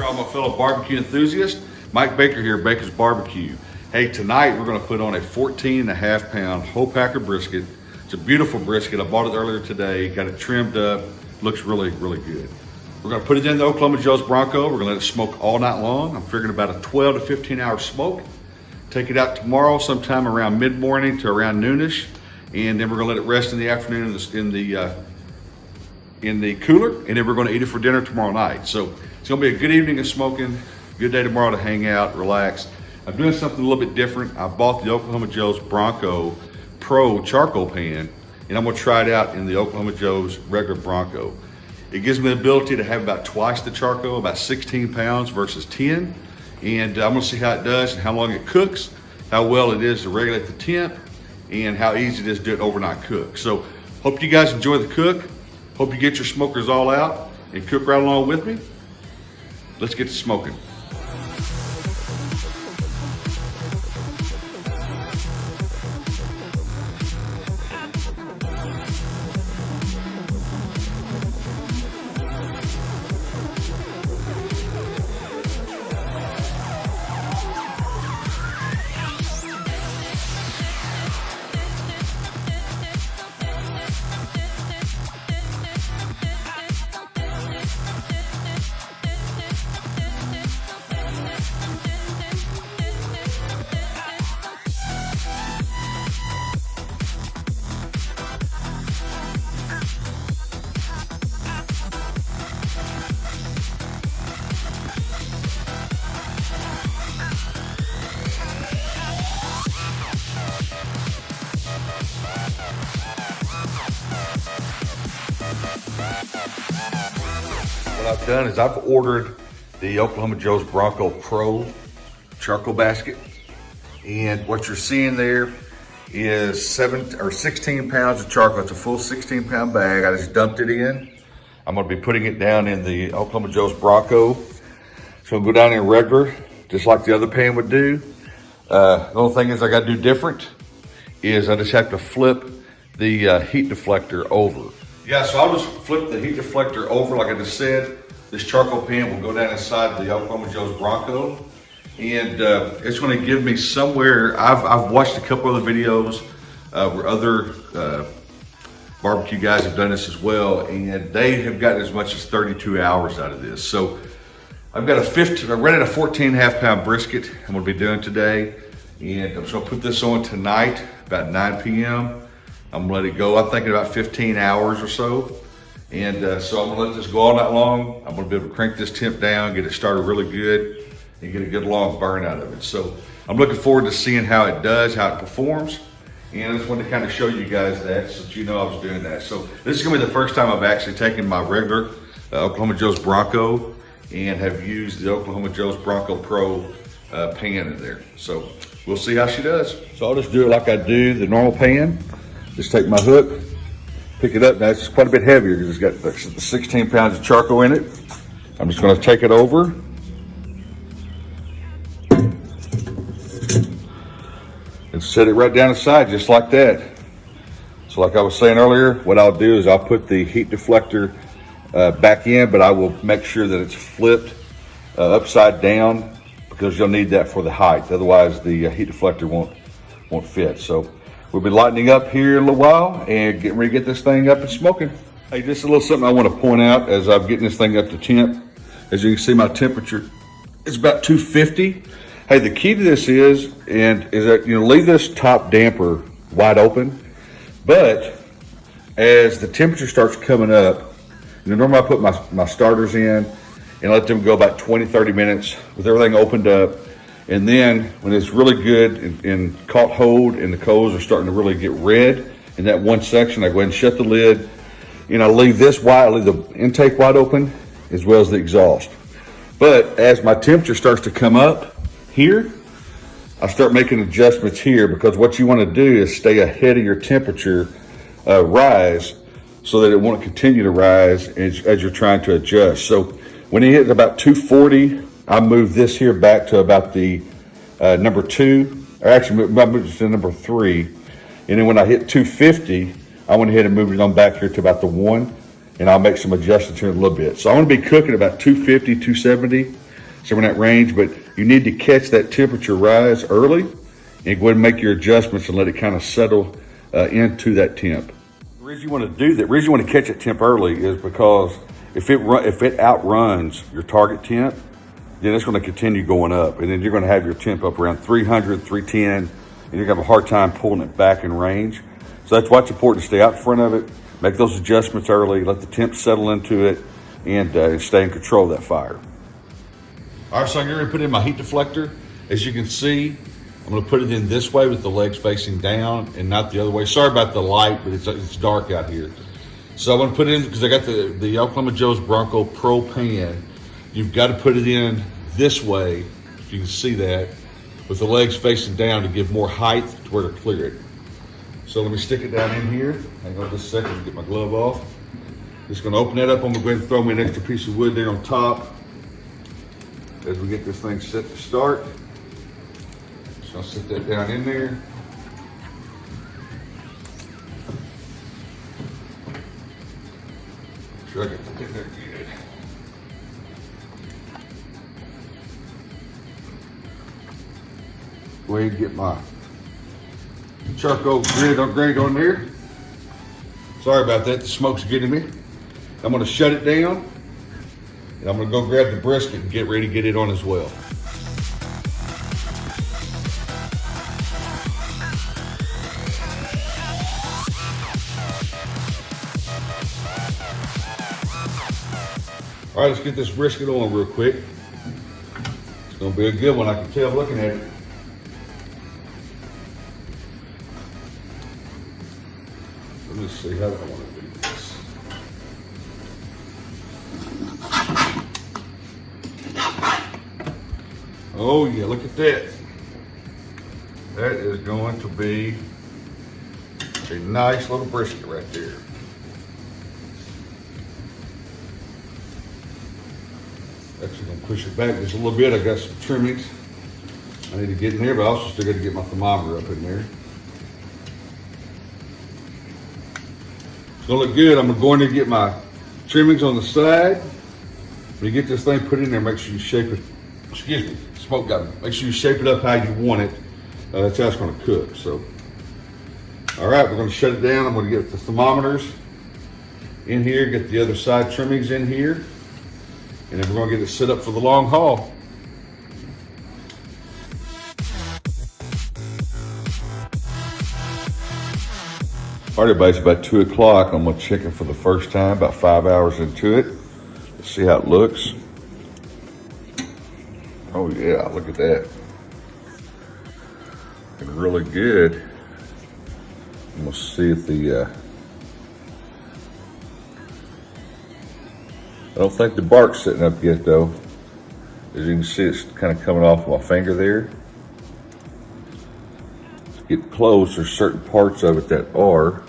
all my fellow barbecue enthusiasts. Mike Baker here, Baker's Barbecue. Hey, tonight we're gonna put on a 14.5 pound whole Packer brisket. It's a beautiful brisket. I bought it earlier today, got it trimmed up. Looks really, really good. We're gonna put it in the Oklahoma Joe's Bronco. We're gonna let it smoke all night long. I'm figuring about a 12 to 15 hour smoke. Take it out tomorrow sometime around mid-morning to around noonish. And then we're gonna let it rest in the afternoon in the cooler. And then we're gonna eat it for dinner tomorrow night. So it's gonna be a good evening of smoking. Good day tomorrow to hang out, relax. I'm doing something a little bit different. I bought the Oklahoma Joe's Bronco Pro charcoal pan, and I'm gonna try it out in the Oklahoma Joe's regular Bronco. It gives me the ability to have about twice the charcoal, about 16 pounds versus 10. And I'm gonna see how it does and how long it cooks, how well it is to regulate the temp, and how easy it is to do it overnight cook. So hope you guys enjoy the cook. Hope you get your smokers all out and cook right along with me. Let's get to smoking. What I've done is I've ordered the Oklahoma Joe's Bronco Pro charcoal basket. And what you're seeing there is 16 pounds of charcoal. It's a full 16 pound bag. I just dumped it in. I'm gonna be putting it down in the Oklahoma Joe's Bronco. So I'll go down in regular, just like the other pan would do. The only thing is I gotta do different is I just have to flip the heat deflector over. Yeah, so I'll just flip the heat deflector over like I just said. This charcoal pan will go down inside the Oklahoma Joe's Bronco. And it's gonna give me somewhere, I've watched a couple other videos where other barbecue guys have done this as well, and they have gotten as much as 32 hours out of this. So I've got I'm running a 14.5 pound brisket I'm gonna be doing today. And I'm just gonna put this on tonight, about 9 p.m. I'm gonna let it go, I'm thinking about 15 hours or so. And so I'm gonna let this go all night long. I'm gonna be able to crank this temp down, get it started really good, and get a good long burn out of it. So I'm looking forward to seeing how it does, how it performs. And I just wanted to kind of show you guys that so that you know I was doing that. So this is gonna be the first time I've actually taken my regular Oklahoma Joe's Bronco and have used the Oklahoma Joe's Bronco Pro pan in there. So we'll see how she does. So I'll just do it like I do the normal pan. Just take my hook, pick it up. Now it's quite a bit heavier because it's got 16 pounds of charcoal in it. I'm just gonna take it over. And set it right down the side just like that. So like I was saying earlier, what I'll do is I'll put the heat deflector back in, but I will make sure that it's flipped upside down because you'll need that for the height. Otherwise the heat deflector won't fit. So we'll be lightening up here in a little while and getting ready to get this thing up and smoking. Hey, just a little something I want to point out as I'm getting this thing up to temp. As you can see, my temperature is about 250. Hey, the key to this is that leave this top damper wide open, but as the temperature starts coming up, normally I put my starters in and let them go about 20, 30 minutes with everything opened up. And then when it's really good and caught hold and the coals are starting to really get red in that one section, I go ahead and shut the lid. Leave the intake wide open as well as the exhaust. But as my temperature starts to come up here, I start making adjustments here because what you want to do is stay ahead of your temperature rise so that it won't continue to rise as you're trying to adjust. So when it hits about 240, I move this here back to about the number 2, or actually I moved it to number 3. And then when I hit 250, I went ahead and moved it on back here to about the 1, and I'll make some adjustments here in a little bit. So I'm gonna be cooking about 250, 270 somewhere in that range, but you need to catch that temperature rise early and go ahead and make your adjustments and let it kind of settle into that temp. The reason you want to do that, the reason you want to catch that temp early is because if it outruns your target temp, then it's going to continue going up, and then you're going to have your temp up around 300, 310, and you're going to have a hard time pulling it back in range. So that's why it's important to stay out in front of it, make those adjustments early, let the temp settle into it, and stay in control of that fire. All right, so I'm going to put in my heat deflector. As you can see, I'm going to put it in this way with the legs facing down and not the other way. Sorry about the light, but it's dark out here. So I'm going to put it in, because I got the Oklahoma Joe's Bronco Pro pan. You've got to put it in this way, if you can see that, with the legs facing down to give more height to where to clear it. So let me stick it down in here. Hang on just a second to get my glove off. Just going to open that up. I'm going to go ahead and throw me an extra piece of wood there on top as we get this thing set to start. So I'll set that down in there. Make sure I get that in there good. Go ahead and get my charcoal grid on there. Sorry about that, the smoke's getting me. I'm gonna shut it down, and I'm gonna go grab the brisket and get ready to get it on as well. All right, let's get this brisket on real quick. It's gonna be a good one, I can tell looking at it. Let me see how I want to do this. Oh yeah, look at that. That is going to be a nice little brisket right there. Actually gonna push it back just a little bit. I got some trimmings I need to get in there, but I also still got to get my thermometer up in there. It's gonna look good. I'm going to get my trimmings on the side. When you get this thing put in there, make sure you shape it. Excuse me, smoke got me. Make sure you shape it up how you want it. That's how it's gonna cook. So, all right, we're gonna shut it down. I'm gonna get the thermometers in here, get the other side trimmings in here, and then we're gonna get it set up for the long haul. All right, everybody, it's about 2 o'clock. I'm gonna check it for the first time, about 5 hours into it. Let's see how it looks. Oh yeah, look at that. Looking really good. I'm gonna see if I don't think the bark's sitting up yet though. As you can see, it's kind of coming off my finger there. Let's get close, there's certain parts of it that are.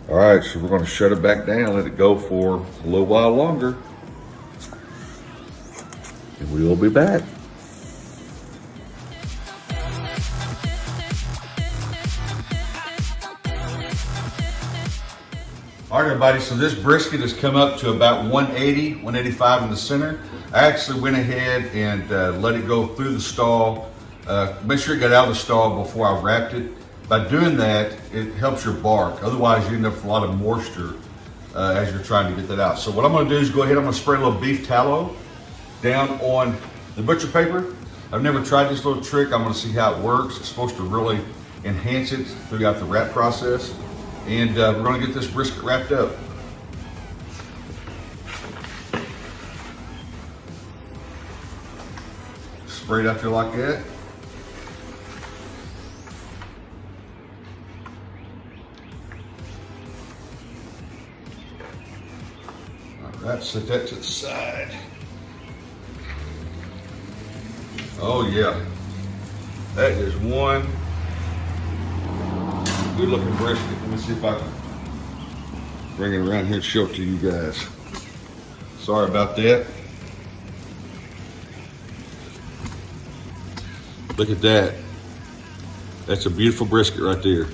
All right, so we're gonna shut it back down, let it go for a little while longer. And we will be back. All right, everybody, so this brisket has come up to about 180, 185 in the center. I actually went ahead and let it go through the stall. Make sure it got out of the stall before I wrapped it. By doing that, it helps your bark. Otherwise, you end up with a lot of moisture as you're trying to get that out. So what I'm gonna do is go ahead, I'm gonna spray a little beef tallow down on the butcher paper. I've never tried this little trick. I'm gonna see how it works. It's supposed to really enhance it throughout the wrap process. And we're gonna get this brisket wrapped up. Spray it out there like that. All right, set that to the side. Oh yeah, that is one good looking brisket. Let me see if I can bring it around here and show it to you guys. Sorry about that. Look at that. That's a beautiful brisket right there.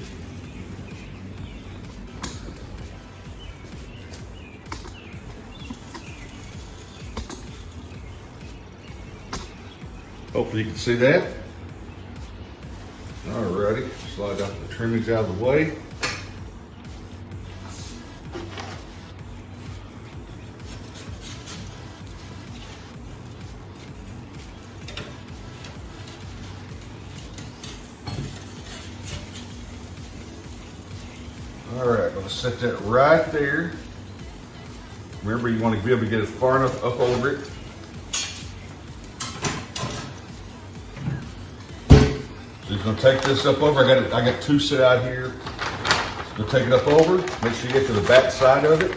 Hopefully you can see that. Alrighty, slide out the trimmings out of the way. All right, gonna set that right there. Remember, you want to be able to get it far enough up over it. So you're gonna take this up over. I got two set out here. So take it up over. Make sure you get to the back side of it.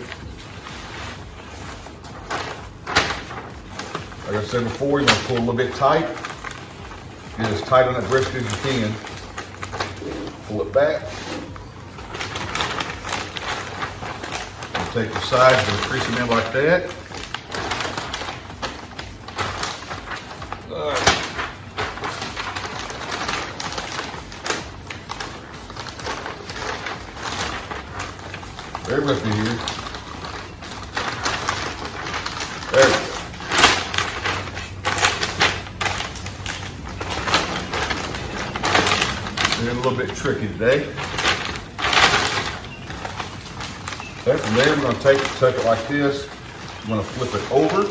Like I said before, you're gonna pull a little bit tight. Get as tight on that brisket as you can. Pull it back. Take the sides and crease them in like that. All right. Bear with me here. There we go. It's a little bit tricky today. Okay, from there, we're going to take it like this. I'm going to flip it over. A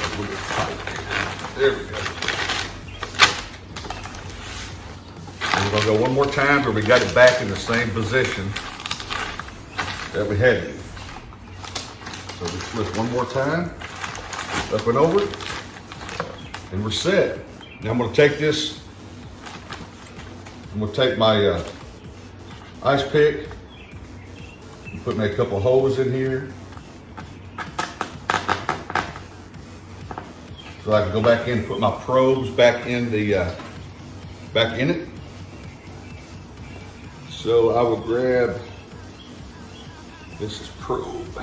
little bit tight. There we go. And we're going to go one more time till we got it back in the same position that we had it. So we flip one more time, up and over, and we're set. Now I'm going to take this. I'm going to take my ice pick and put me a couple holes in here so I can go back in and put my probes back in the back in it. So I will grab, this is probe.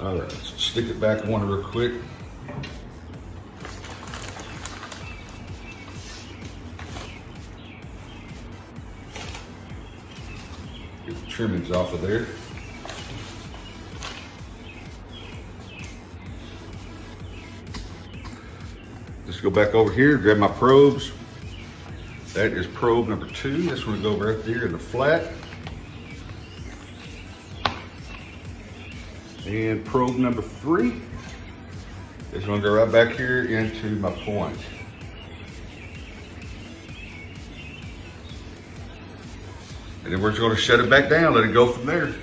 All right, so stick it back on real quick. Get the trimmings off of there. Just go back over here, grab my probes. That is probe number 2. This one will go right there in the flat. And probe number 3 is going to go right back here into my point. And then we're just going to shut it back down, let it go from there.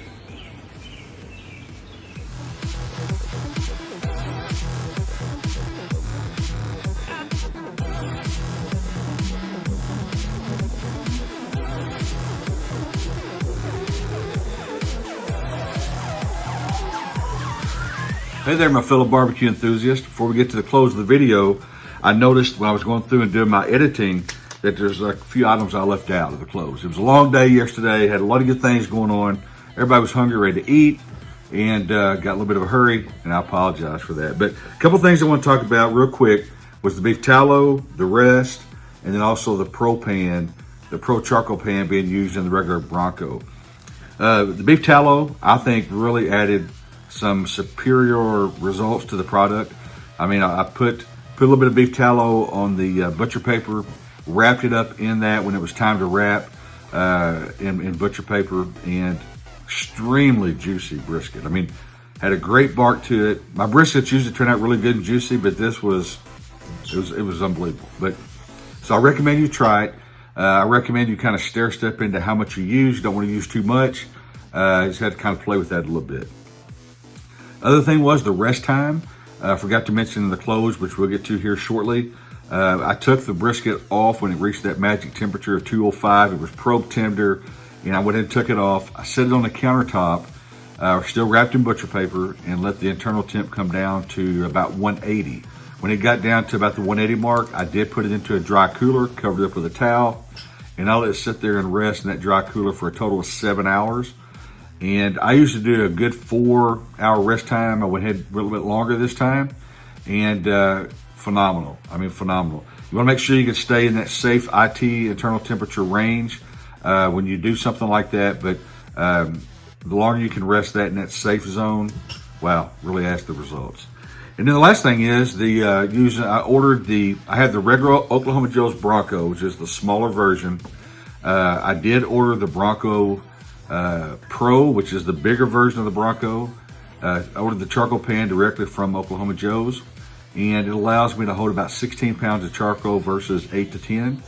Hey there, my fellow barbecue enthusiasts. Before we get to the close of the video, I noticed when I was going through and doing my editing that there's a few items I left out of the close. It was a long day yesterday, had a lot of good things going on. Everybody was hungry, ready to eat, and got a little bit of a hurry, and I apologize for that. But a couple things I want to talk about real quick was the beef tallow, the rest, and then also the pro pan, the pro charcoal pan being used in the regular Bronco. The beef tallow, I think, really added some superior results to the product. I mean, I put a little bit of beef tallow on the butcher paper, wrapped it up in that when it was time to wrap in butcher paper, and extremely juicy brisket. I mean, had a great bark to it. My briskets usually turn out really good and juicy, but this was, it was unbelievable. But so I recommend you try it. I recommend you kind of stair step into how much you use. You don't want to use too much. You just have to kind of play with that a little bit. Other thing was the rest time. I forgot to mention in the close, which we'll get to here shortly. I took the brisket off when it reached that magic temperature of 205. It was probe tender, and I went ahead and took it off. I set it on the countertop, still wrapped in butcher paper, and let the internal temp come down to about 180. When it got down to about the 180 mark, I did put it into a dry cooler, covered it up with a towel, and I let it sit there and rest in that dry cooler for a total of 7 hours. And I usually do a good 4-hour rest time. I went ahead a little bit longer this time, and phenomenal. I mean, phenomenal. You want to make sure you can stay in that safe IT internal temperature range when you do something like that. But the longer you can rest that in that safe zone, wow, really adds to the results. And then the last thing is I had the regular Oklahoma Joe's Bronco, which is the smaller version. I did order the Bronco Pro, which is the bigger version of the Bronco. I ordered the charcoal pan directly from Oklahoma Joe's, and it allows me to hold about 16 pounds of charcoal versus 8 to 10.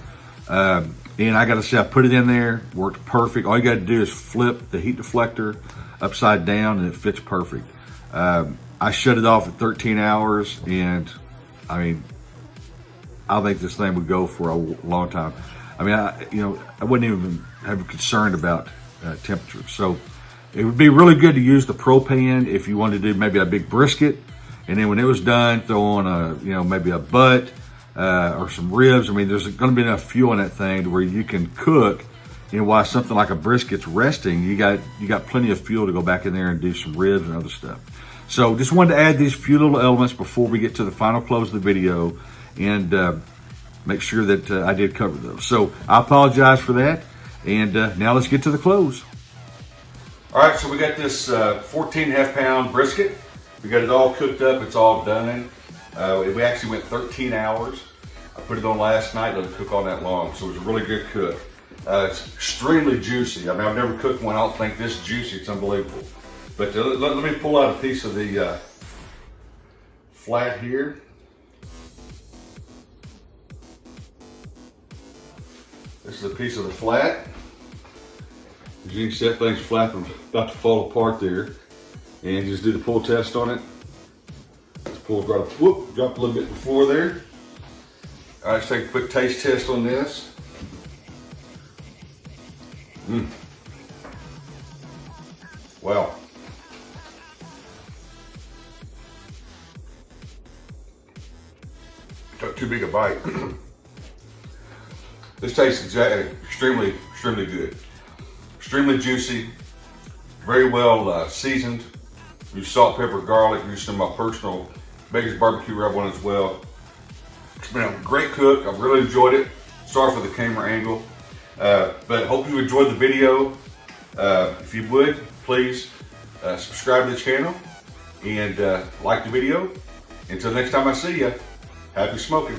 And I gotta say, I put it in there, worked perfect. All you gotta do is flip the heat deflector upside down and it fits perfect. I shut it off at 13 hours, and I mean, I think this thing would go for a long time. I mean, I wouldn't even have a concern about temperature. So it would be really good to use the propane if you wanted to do maybe a big brisket, and then when it was done, throw on maybe a butt or some ribs. I mean, there's going to be enough fuel in that thing to where you can cook. While something like a brisket's resting, you got plenty of fuel to go back in there and do some ribs and other stuff. So just wanted to add these few little elements before we get to the final close of the video, and make sure that I did cover those. So I apologize for that, and now let's get to the close. All right, so we got this 14.5 pound brisket. We got it all cooked up, it's all done. We actually went 13 hours. I put it on last night, let it cook all night long, so it was a really good cook. It's extremely juicy. I mean, I've never cooked one I don't think this juicy. It's unbelievable. But let me pull out a piece of the flat here. This is a piece of the flat. As you can see, that thing's flapping, about to fall apart there. And just do the pull test on it. Just pull right up, whoop, drop a little bit before there. All right, let's take a quick taste test on this. Wow. Took too big a bite. This tastes extremely good. Extremely juicy, very well seasoned. Use salt, pepper, garlic. Use some of my personal Baker's barbecue rub on it as well. It's been a great cook. I've really enjoyed it. Sorry for the camera angle. But hope you enjoyed the video. If you would, please subscribe to the channel and like the video. Until next time I see you, happy smoking.